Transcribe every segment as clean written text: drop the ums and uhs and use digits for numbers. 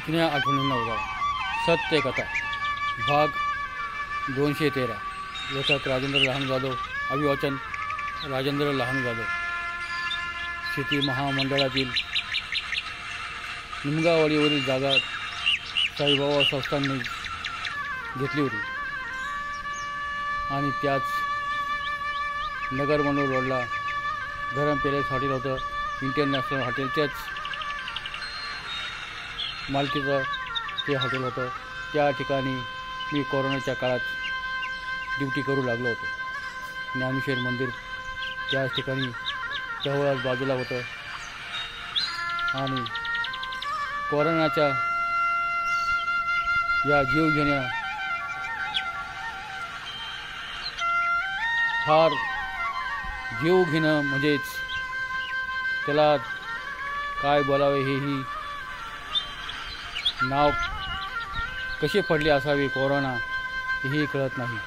जुन्या आठवणींना उजाळा. सत्य कथा भाग 213. लेखक राजेंद्र लहान जाधव. अभिवाचन राजेंद्र लहान जाधव. शेती महामंडळातील निमगावाडीवरील जागा साईबाबा संस्थांनी घेतली होती आणि त्याच नगर मनोर रोडला धरम पॅलेस हॉटेल होतं. इंटरनॅशनल हॉटेलच्याच मालकीचं ते हॉटेल होतं. त्या ठिकाणी मी कोरोनाच्या काळात ड्युटी करू लागलो होतो. ज्ञानेश्वर मंदिर त्याच ठिकाणी जवळच बाजूला होतं आणि कोरोनाच्या या जीवघेण्या फार जीव घेणं म्हणजेच त्याला काय बोलावे हेही नाव कसे पडले असावे कोरोना हेही कळत नाही.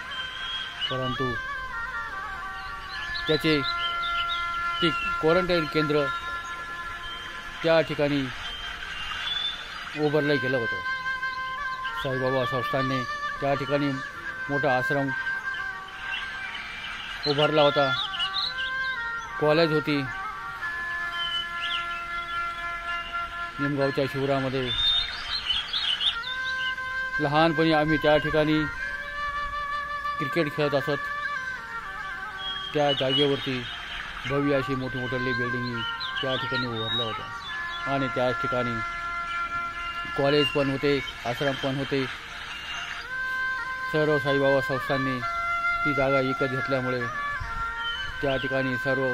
परंतु त्याचे ते क्वारंटाईन केंद्र त्या ठिकाणी उभारलं गेलं होतं. साईबाबा संस्थांनी त्या ठिकाणी मोठा आश्रम उभारला होता. कॉलेज होती निमगावच्या शिवारामध्ये. लहानपणी आम्ही त्या ठिकाणी क्रिकेट खेळत असत. त्या जागेवरती भव्य अशी मोठी बिल्डिंगी त्या ठिकाणी उभारल्या होत्या आणि त्याच ठिकाणी कॉलेज पण होते, आश्रम पण होते. सर्व साईबाबा संस्थांनी ती जागा विकत घेतल्यामुळे त्या ठिकाणी सर्व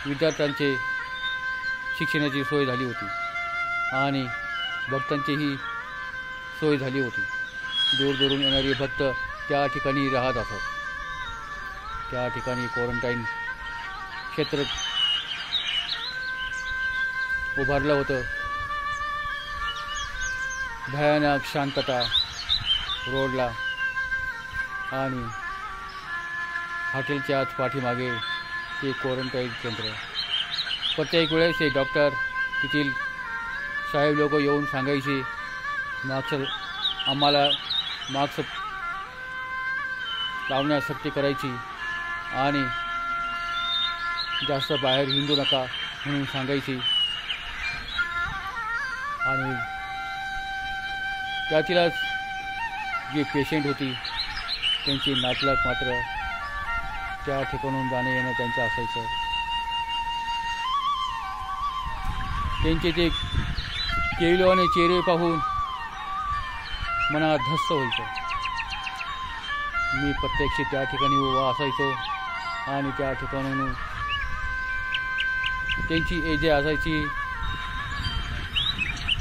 विद्यार्थ्यांचे शिक्षणाची सोय झाली होती आणि भक्तांचीही सोय झाली होती. दूरदूरून येणारे भक्त त्या ठिकाणी राहत असत. त्या ठिकाणी क्वारंटाईन क्षेत्र उभारलं होतं. भयानक शांतता रोडला आणि हॉटेलच्याच पाठीमागे ते क्वारंटाईन केंद्र. प्रत्येक वेळेस हे डॉक्टर तेथील साहेब लोक येऊन सांगायचे आम्हाला मास्क लावण्यास सक्ती करायची आणि जास्त बाहेर हिंडू नका म्हणून सांगायची. आणि त्यातीलच जी पेशंट होती त्यांची नातलग मात्र त्या ठिकाणून जाणं येणं त्यांचं असायचं. त्यांचे ते केविलवाने चेहरे पाहून मनात धस्स व्हायचं. मी प्रत्यक्ष त्या ठिकाणी उभा असायचो आणि त्या ठिकाणून त्यांची एजे असायची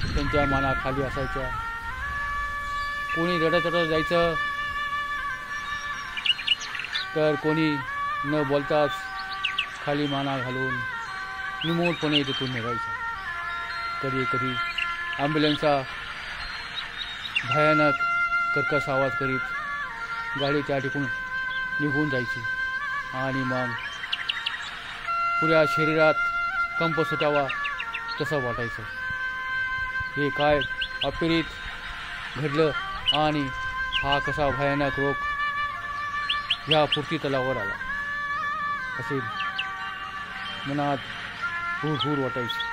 त्यांच्या मनाखाली असायच्या. कोणी रडत जायचं तर कोणी न बोलताच खाली माना घालून निमूटपणे तिथून निघायचं. कधी कधी ॲम्ब्युलन्सचा भयानक कर्कश आवाज करीत गाडी त्या ठिकाणी निघून जायची आणि मग पुऱ्या शरीरात कंप सुटावा तसं वाटायचं. हे काय अपिरित घडलं आणि हा कसा भयानक रोग ह्या पूर्ती तलावर आला असे मनात हुरहुर वाटायची.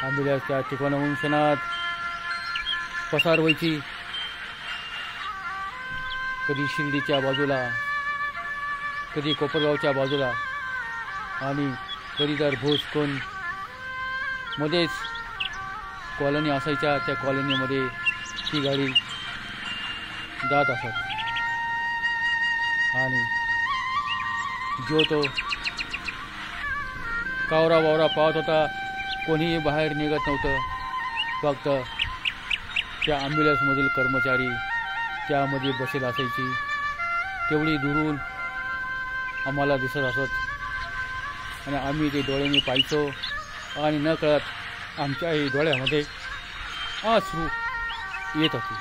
ॲम्ब्युलन्स त्या ठिकाणाहून क्षणात पसार व्हायची. कधी शिर्डीच्या बाजूला, कधी कोपरगावच्या बाजूला आणि कधी तर भोसकोन मध्येच कॉलनी असायच्या. त्या कॉलनीमध्ये ती गाडी जात असत आणि जो तो कावरा वावरा पाहत होता. कोणीही बाहेर निघत नव्हतं. फक्त त्या ॲम्ब्युलन्समधील कर्मचारी त्यामध्ये बसेल असायची. तेवढी दुरून आम्हाला दिसत असत आणि आम्ही ते डोळ्यांनी पाहायचो आणि न कळत आमच्याही डोळ्यामध्ये अश्रू येत होते.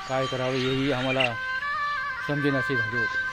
काय करावे हेही आम्हाला समजेनासे झाले होते.